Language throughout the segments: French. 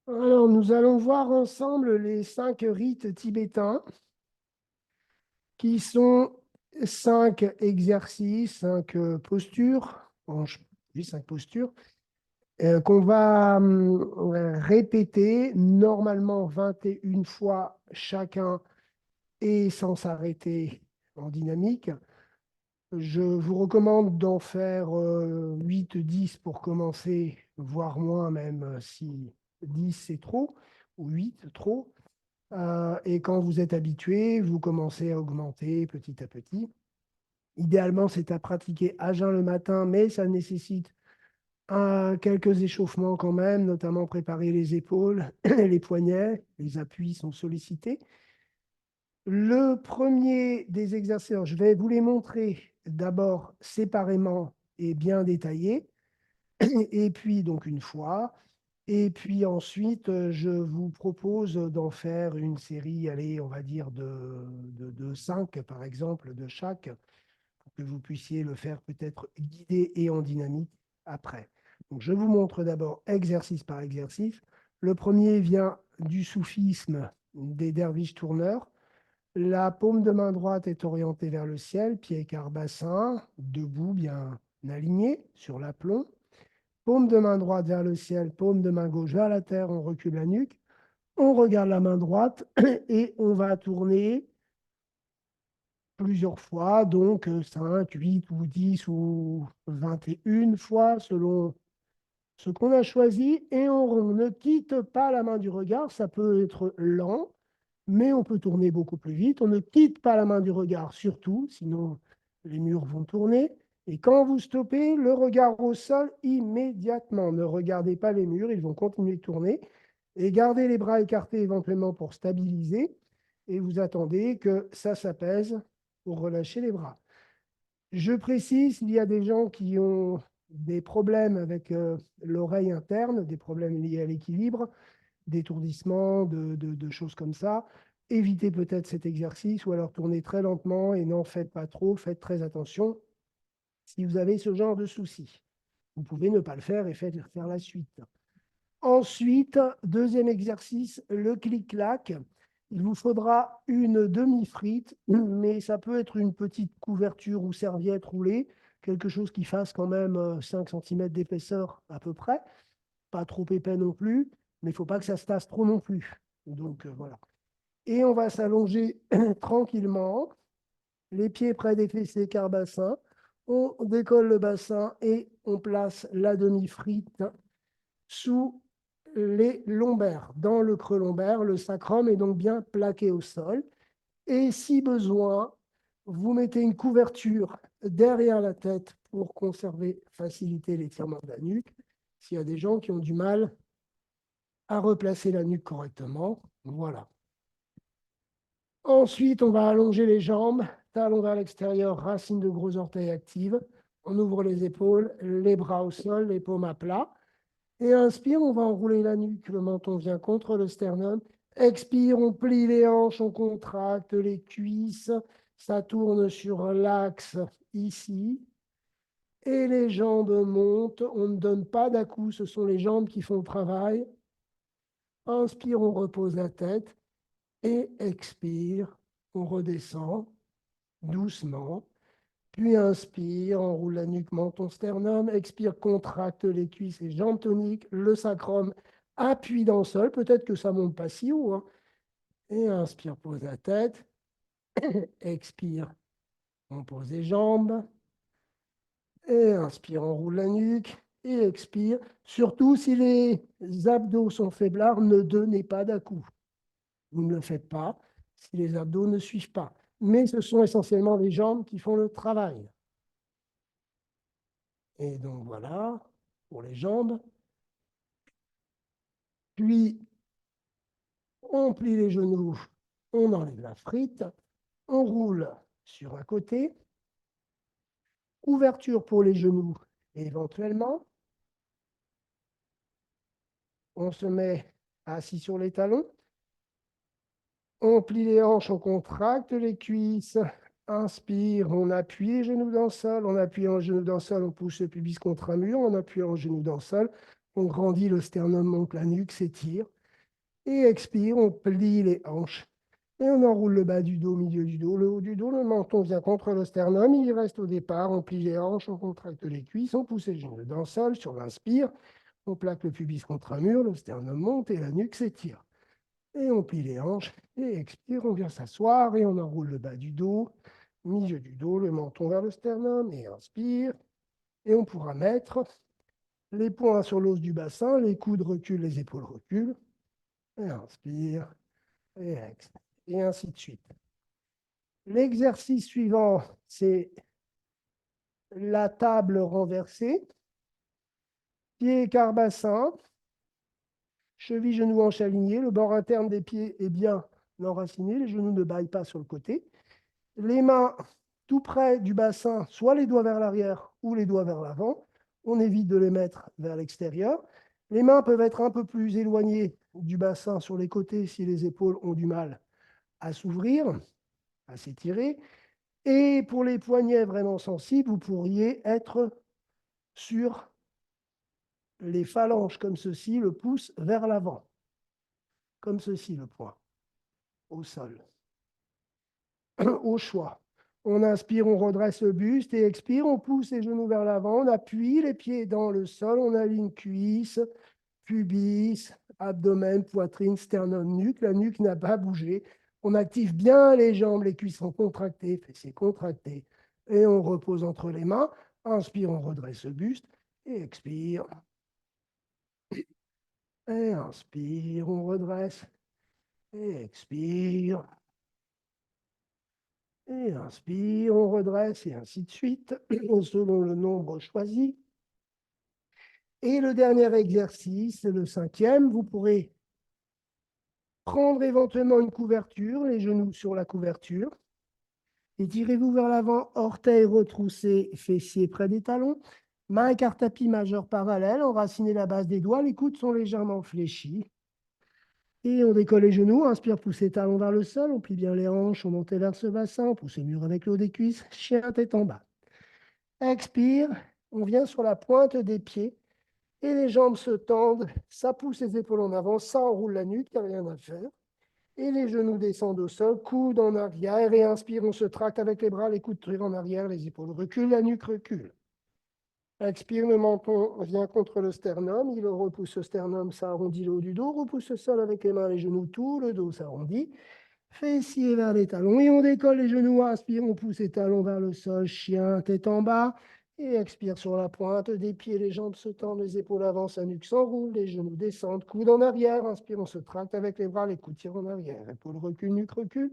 Alors, nous allons voir ensemble les 5 rites tibétains, qui sont 5 exercices, 5 postures, oui, 5 postures, qu'on va répéter normalement 21 fois chacun et sans s'arrêter en dynamique. Je vous recommande d'en faire 8, 10 pour commencer, voire moins même si 10 c'est trop, ou 8 trop. Et quand vous êtes habitué, vous commencez à augmenter petit à petit. Idéalement, c'est à pratiquer à jeun le matin, mais ça nécessite quelques échauffements quand même, notamment préparer les épaules, les poignets, les appuis sont sollicités. Le premier des exercices, alors, je vais vous les montrer d'abord séparément et bien détaillés, et puis donc une fois. Et puis ensuite, je vous propose d'en faire une série, allez, on va dire de 5, par exemple, de chaque, pour que vous puissiez le faire peut-être guidé et en dynamique après. Donc, je vous montre d'abord exercice par exercice. Le premier vient du soufisme des derviches tourneurs. La paume de main droite est orientée vers le ciel, pied écart bassin, debout, bien aligné sur l'aplomb. Paume de main droite vers le ciel, paume de main gauche vers la terre, on recule la nuque. On regarde la main droite et on va tourner plusieurs fois, donc 5, 8 ou 10 ou 21 fois selon ce qu'on a choisi. Et on ne quitte pas la main du regard, ça peut être lent, mais on peut tourner beaucoup plus vite. On ne quitte pas la main du regard, surtout, sinon les murs vont tourner. Et quand vous stoppez, le regard au sol immédiatement. Ne regardez pas les murs, ils vont continuer de tourner. Et gardez les bras écartés éventuellement pour stabiliser. Et vous attendez que ça s'apaise pour relâcher les bras. Je précise, il y a des gens qui ont des problèmes avec l'oreille interne, des problèmes liés à l'équilibre, d'étourdissement, de choses comme ça. Évitez peut-être cet exercice ou alors tournez très lentement et n'en faites pas trop. Faites très attention si vous avez ce genre de soucis. Vous pouvez ne pas le faire et faire la suite. Ensuite, deuxième exercice, le clic-clac. Il vous faudra une demi-frite, mais ça peut être une petite couverture ou serviette roulée, quelque chose qui fasse quand même 5 cm d'épaisseur à peu près. Pas trop épais non plus, mais il ne faut pas que ça se tasse trop non plus. Donc voilà. Et on va s'allonger tranquillement, les pieds près des fessiers car bassin. On décolle le bassin et on place la demi-frite sous les lombaires. Dans le creux lombaire, le sacrum est donc bien plaqué au sol. Et si besoin, vous mettez une couverture derrière la tête pour conserver, faciliter l'étirement de la nuque. S'il y a des gens qui ont du mal à replacer la nuque correctement, voilà. Ensuite, on va allonger les jambes, talons vers l'extérieur, racine de gros orteils active. On ouvre les épaules, les bras au sol, les paumes à plat. Et inspire, on va enrouler la nuque, le menton vient contre le sternum. Expire, on plie les hanches, on contracte les cuisses, ça tourne sur l'axe ici. Et les jambes montent, on ne donne pas d'à-coups, ce sont les jambes qui font le travail. Inspire, on repose la tête. Et expire, on redescend doucement. Puis inspire, enroule la nuque, menton, sternum. Expire, contracte les cuisses et jambes toniques. Le sacrum appuie dans le sol. Peut-être que ça ne monte pas si haut, hein. Et inspire, pose la tête. Expire, on pose les jambes. Et inspire, enroule la nuque. Et expire. Surtout si les abdos sont faiblards, ne donnez pas d'à-coups. Vous ne le faites pas si les abdos ne suivent pas. Mais ce sont essentiellement les jambes qui font le travail. Et donc voilà, pour les jambes. Puis, on plie les genoux, on enlève la frite, on roule sur un côté, ouverture pour les genoux éventuellement. On se met assis sur les talons, on plie les hanches, on contracte les cuisses. Inspire, on appuie les genoux dans le sol, on appuie les genoux dans le sol, on pousse le pubis contre un mur, on appuie les genoux dans le sol, on grandit le sternum, monte la nuque, s'étire. Et expire, on plie les hanches. Et on enroule le bas du dos, milieu du dos, le haut du dos. Le menton vient contre le sternum. Il reste au départ. On plie les hanches, on contracte les cuisses, on pousse les genoux dans le sol. Sur l'inspire, on plaque le pubis contre un mur. Le sternum monte et la nuque s'étire. Et on plie les hanches. Et expire, on vient s'asseoir et on enroule le bas du dos, milieu du dos, le menton vers le sternum. Et inspire. Et on pourra mettre les poings sur l'os du bassin. Les coudes reculent, les épaules reculent. Et inspire. Et expire. Et ainsi de suite. L'exercice suivant, c'est la table renversée, pieds bassin, cheville, genoux, hanches alignés, le bord interne des pieds est bien enraciné, les genoux ne baillent pas sur le côté. Les mains tout près du bassin, soit les doigts vers l'arrière ou les doigts vers l'avant. On évite de les mettre vers l'extérieur. Les mains peuvent être un peu plus éloignées du bassin sur les côtés si les épaules ont du mal à s'ouvrir, à s'étirer. Et pour les poignets vraiment sensibles, vous pourriez être sur les phalanges comme ceci, le pouce vers l'avant, comme ceci le poing, au sol, au choix. On inspire, on redresse le buste et expire, on pousse les genoux vers l'avant, on appuie les pieds dans le sol, on aligne cuisse, pubis, abdomen, poitrine, sternum, nuque. La nuque n'a pas bougé. On active bien les jambes, les cuisses sont contractées, fessiers contractés. Et on repose entre les mains. Inspire, on redresse le buste. Et expire. Et inspire, on redresse. Et expire. Et inspire, on redresse, et ainsi de suite, selon le nombre choisi. Et le dernier exercice, le cinquième, vous pourrez prendre éventuellement une couverture, les genoux sur la couverture. Étirez-vous vers l'avant, orteils retroussés, fessiers près des talons. Main écarte tapis majeur parallèle, enracinez la base des doigts, les coudes sont légèrement fléchis. Et on décolle les genoux, inspire, pousse les talons vers le sol, on plie bien les hanches, on monte vers ce bassin, on pousse le mur avec le haut des cuisses, chien tête en bas. Expire, on vient sur la pointe des pieds et les jambes se tendent, ça pousse les épaules en avant, ça enroule la nuque, il n'y a rien à faire. Et les genoux descendent au sol, coudes en arrière, et inspire, on se tracte avec les bras, les coudes tirent en arrière, les épaules reculent, la nuque recule. Expire, le menton vient contre le sternum, il repousse le sternum, ça arrondit le haut du dos, repousse le sol avec les mains, les genoux, tout le dos s'arrondit. Fessiers vers les talons, et on décolle les genoux, inspire, on pousse les talons vers le sol, chien, tête en bas, et expire sur la pointe des pieds, les jambes se tendent, les épaules avancent, la nuque s'enroule, les genoux descendent, coude en arrière, inspire, on se tracte avec les bras, les coudes tirent en arrière, épaules recule, nuque recule.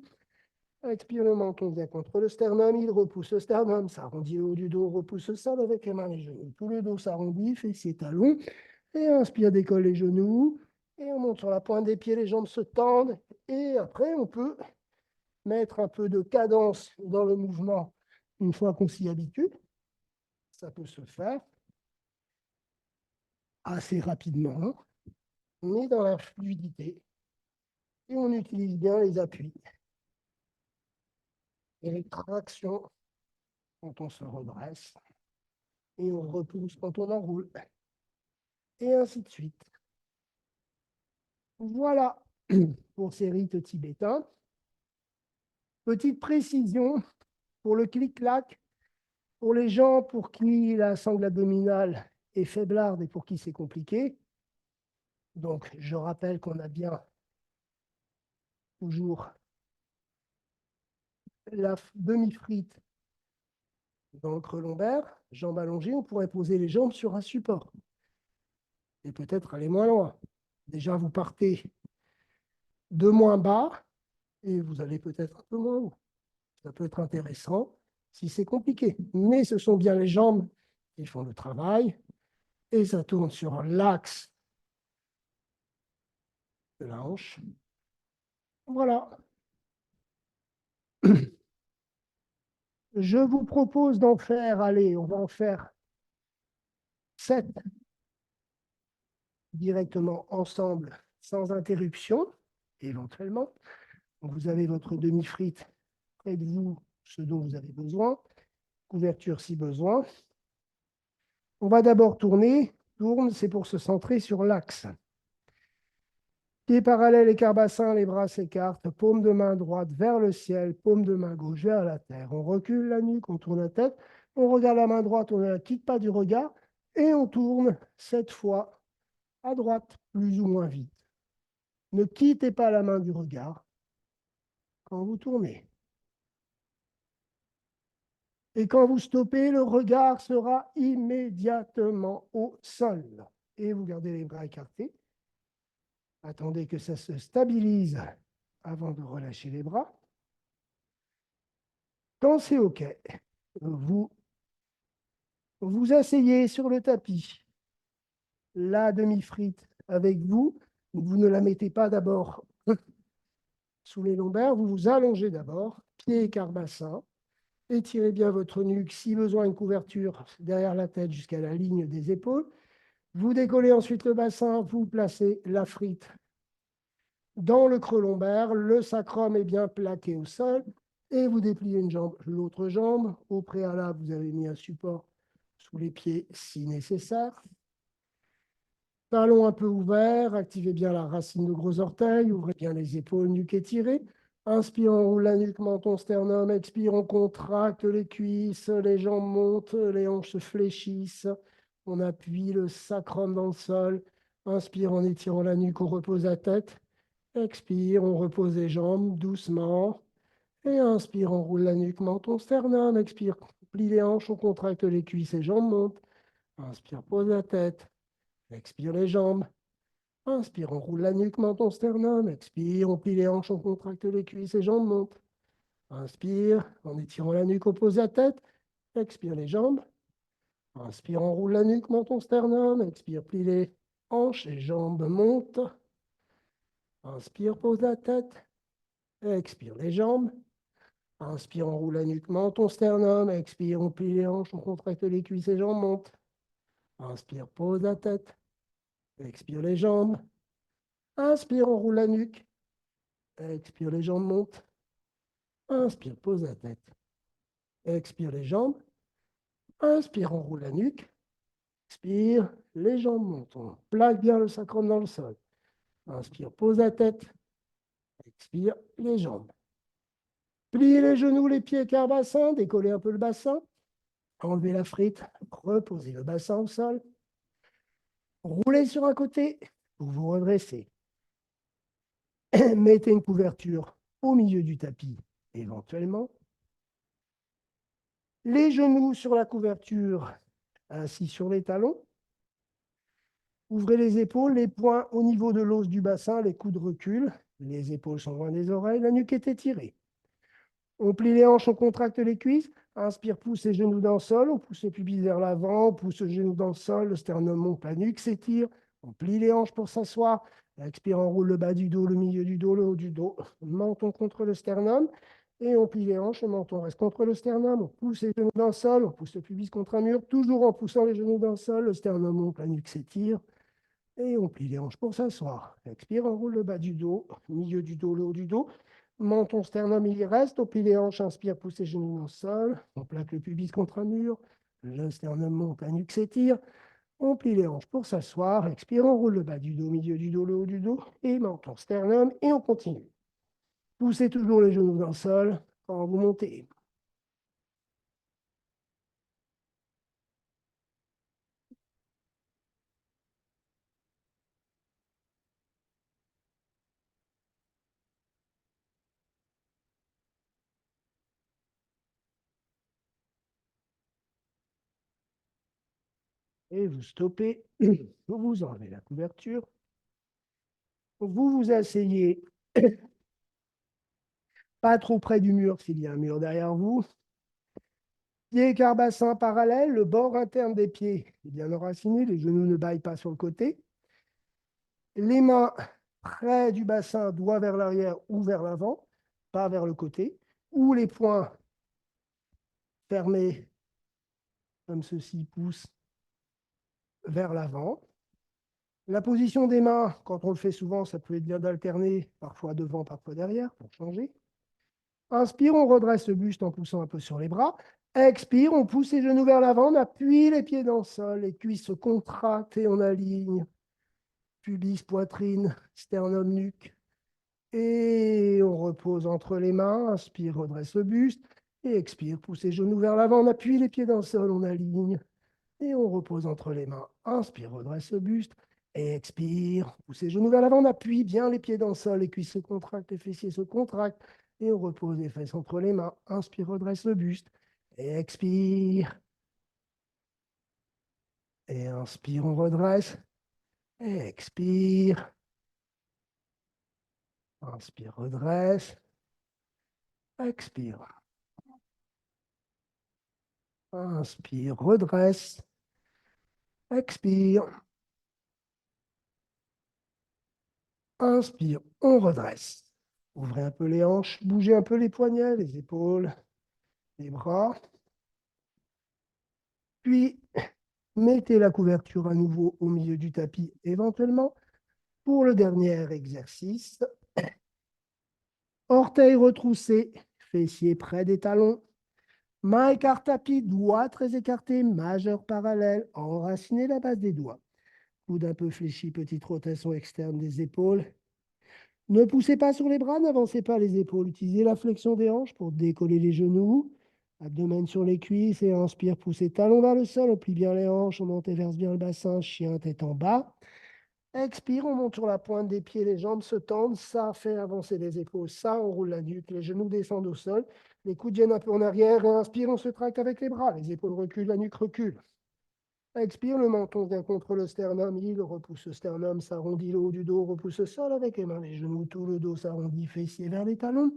Expire, le menton vient contre le sternum, il repousse le sternum, s'arrondit le haut du dos, repousse le sol avec les mains, les genoux. Tout le dos s'arrondit, fessiers, talons. Et inspire, décolle les genoux. Et on monte sur la pointe des pieds, les jambes se tendent. Et après, on peut mettre un peu de cadence dans le mouvement une fois qu'on s'y habitue. Ça peut se faire assez rapidement, mais dans la fluidité. Et on utilise bien les appuis et les tractions quand on se redresse. Et on repousse quand on enroule. Et ainsi de suite. Voilà pour ces rites tibétains. Petite précision pour le clic-clac, pour les gens pour qui la sangle abdominale est faiblarde et pour qui c'est compliqué. Donc, je rappelle qu'on a bien toujours la demi-frite dans le creux lombaire, jambes allongées. On pourrait poser les jambes sur un support et peut-être aller moins loin. Déjà, vous partez de moins bas et vous allez peut-être un peu moins haut. Ça peut être intéressant si c'est compliqué. Mais ce sont bien les jambes qui font le travail et ça tourne sur l'axe de la hanche. Voilà. Je vous propose d'en faire, allez, on va en faire 7 directement ensemble, sans interruption, éventuellement. Vous avez votre demi-frite près de vous, ce dont vous avez besoin, couverture si besoin. On va d'abord tourner, tourne, c'est pour se centrer sur l'axe. Pieds parallèles et carbassin, les bras s'écartent, paume de main droite vers le ciel, paume de main gauche vers la terre. On recule la nuque, on tourne la tête, on regarde la main droite, on ne la quitte pas du regard et on tourne cette fois à droite, plus ou moins vite. Ne quittez pas la main du regard quand vous tournez. Et quand vous stoppez, le regard sera immédiatement au sol. Et vous gardez les bras écartés. Attendez que ça se stabilise avant de relâcher les bras. Quand c'est OK, vous vous asseyez sur le tapis, la demi-frite avec vous. Vous ne la mettez pas d'abord sous les lombaires, vous vous allongez d'abord, pieds écart bassin. Étirez bien votre nuque, si besoin, une couverture derrière la tête jusqu'à la ligne des épaules. Vous décollez ensuite le bassin, vous placez la frite dans le creux lombaire, le sacrum est bien plaqué au sol et vous dépliez une jambe, l'autre jambe. Au préalable, vous avez mis un support sous les pieds si nécessaire. Talons un peu ouverts, activez bien la racine de gros orteil, ouvrez bien les épaules, nuque étirée. Inspire, on roule la nuque, menton, sternum. Expire, on contracte les cuisses, les jambes montent, les hanches se fléchissent. On appuie le sacrum dans le sol. Inspire en étirant la nuque, on repose la tête. Expire, on repose les jambes doucement. Et inspire, on roule la nuque, menton, sternum. Expire, plie les hanches, on contracte les cuisses et jambes montent. Inspire, pose la tête. Expire les jambes. Inspire, on roule la nuque, menton, sternum. Expire, on plie les hanches, on contracte les cuisses et jambes montent. Inspire, en étirant la nuque, on pose la tête. Expire les jambes. Inspire, on roule la nuque, menton, sternum. Expire, plie les hanches et jambes montent. Inspire, pose la tête. Expire les jambes. Inspire, on roule la nuque, menton, sternum. Expire, on plie les hanches, on contracte les cuisses et jambes montent. Inspire, pose la tête. Expire les jambes. Inspire, on roule la nuque. Expire, les jambes montent. Inspire, pose la tête. Expire les jambes. Inspire, on roule la nuque. Expire, les jambes montent. On plaque bien le sacrum dans le sol. Inspire, pose la tête. Expire, les jambes. Pliez les genoux, les pieds, quart bassin. Décollez un peu le bassin. Enlevez la frite. Reposez le bassin au sol. Roulez sur un côté. Vous vous redressez. Mettez une couverture au milieu du tapis, éventuellement. Les genoux sur la couverture, assis sur les talons. Ouvrez les épaules, les poings au niveau de l'os du bassin, les coudes reculent, les épaules sont loin des oreilles, la nuque est étirée. On plie les hanches, on contracte les cuisses. Inspire, pousse les genoux dans le sol, on pousse les pubis vers l'avant, on pousse le genou dans le sol, le sternum monte, la nuque s'étire. On plie les hanches pour s'asseoir. Expire, on roule le bas du dos, le milieu du dos, le haut du dos. Menton contre le sternum. Et on plie les hanches, le menton reste contre le sternum. On pousse les genoux dans le sol, on pousse le pubis contre un mur, toujours en poussant les genoux dans le sol. Le sternum monte, la nuque s'étire. Et on plie les hanches pour s'asseoir. Expire, on roule le bas du dos, milieu du dos, le haut du dos. Menton, sternum, il y reste. On plie les hanches, inspire, pousse les genoux dans le sol. On plaque le pubis contre un mur. Le sternum monte, la nuque s'étire. On plie les hanches pour s'asseoir. Expire, on roule le bas du dos, milieu du dos, le haut du dos. Et menton, sternum. Et on continue. Poussez toujours les genoux dans le sol quand vous montez. Et vous stoppez. Vous enlevez la couverture. Vous vous asseyez pas trop près du mur s'il y a un mur derrière vous. Pieds écart bassin parallèle, le bord interne des pieds est bien enraciné, les genoux ne baillent pas sur le côté. Les mains près du bassin, doigts vers l'arrière ou vers l'avant, pas vers le côté, ou les poings fermés comme ceci, poussent vers l'avant. La position des mains, quand on le fait souvent, ça peut être bien d'alterner, parfois devant, parfois derrière, pour changer. Inspire, on redresse le buste en poussant un peu sur les bras. Expire, on pousse les genoux vers l'avant, on appuie les pieds dans le sol, les cuisses se contractent et on aligne pubis, poitrine, sternum, nuque. Et on repose entre les mains, inspire, redresse le buste, et expire, pousse les genoux vers l'avant, on appuie les pieds dans le sol, on aligne, et on repose entre les mains, inspire, redresse le buste, et expire, pousse les genoux vers l'avant, on appuie bien les pieds dans le sol, les cuisses se contractent, les fessiers se contractent, et on repose les fesses entre les mains, inspire, redresse le buste, et expire, et inspire, on redresse, et expire, inspire, redresse, expire. Inspire, redresse, expire, inspire, on redresse. Ouvrez un peu les hanches, bougez un peu les poignets, les épaules, les bras. Puis, mettez la couverture à nouveau au milieu du tapis, éventuellement, pour le dernier exercice. Orteils retroussés, fessiers près des talons. Mains écartent tapis, doigts très écartés, majeurs parallèles, enracinez la base des doigts. Coude un peu fléchi, petite rotation externe des épaules. Ne poussez pas sur les bras, n'avancez pas les épaules. Utilisez la flexion des hanches pour décoller les genoux. Abdomen sur les cuisses et inspire, poussez talons vers le sol. On plie bien les hanches, on monte et verse bien le bassin. Chien, tête en bas. Expire, on monte sur la pointe des pieds, les jambes se tendent. Ça fait avancer les épaules. Ça, on roule la nuque. Les genoux descendent au sol. Les coudes viennent un peu en arrière. Et inspire, on se tracte avec les bras. Les épaules reculent, la nuque recule. Expire, le menton vient contre le sternum, il repousse le sternum, s'arrondit le haut du dos, repousse le sol avec les mains, les genoux, tout le dos s'arrondit, fessiers vers les talons.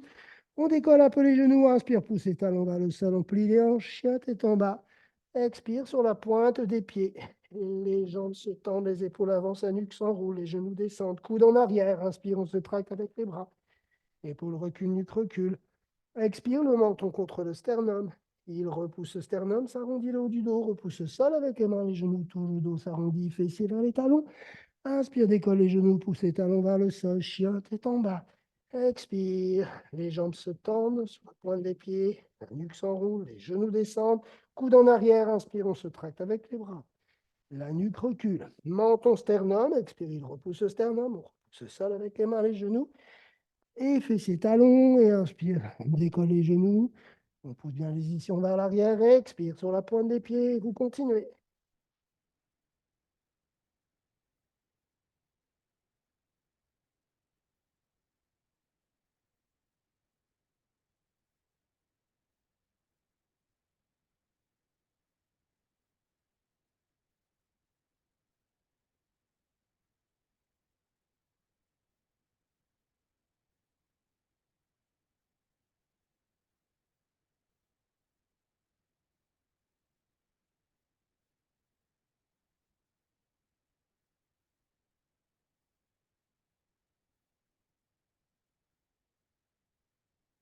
On décolle un peu les genoux, inspire, pousse les talons vers le sol, on plie les hanches, chien tête en bas. Expire sur la pointe des pieds. Les jambes se tendent, les épaules avancent, la nuque s'enroule, les genoux descendent, coude en arrière. Inspire, on se tracte avec les bras. Épaules recule, nuque recule. Expire, le menton contre le sternum. Il repousse le sternum, s'arrondit le haut du dos, repousse le sol avec les mains, les genoux, tout le dos s'arrondit, fessiers vers les talons. Inspire, décolle les genoux, pousse les talons vers le sol, chien, tête en bas. Expire, les jambes se tendent sur la pointe des pieds, la nuque s'enroule, les genoux descendent, coude en arrière, inspire, on se tracte avec les bras. La nuque recule, menton, sternum, expire, il repousse le sternum, on repousse le sol avec les mains, les genoux. Et fessiers talons, et inspire, on décolle les genoux, on pousse bien les ischions vers l'arrière, expire sur la pointe des pieds, et vous continuez.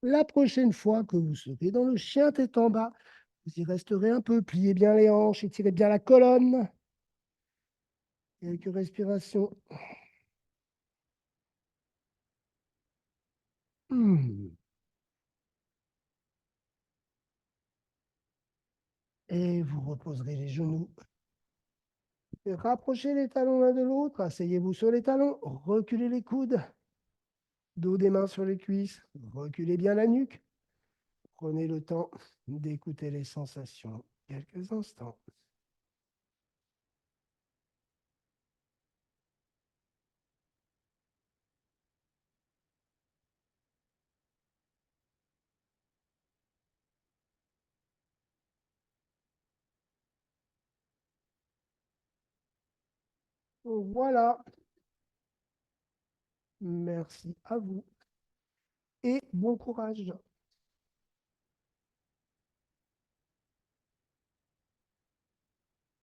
La prochaine fois que vous serez dans le chien tête en bas, vous y resterez un peu, pliez bien les hanches, étirez bien la colonne. Quelques respirations. Hmm. Et vous reposerez les genoux. Et rapprochez les talons l'un de l'autre, asseyez-vous sur les talons, reculez les coudes, dos des mains sur les cuisses, reculez bien la nuque. Prenez le temps d'écouter les sensations quelques instants. Voilà, merci à vous et bon courage.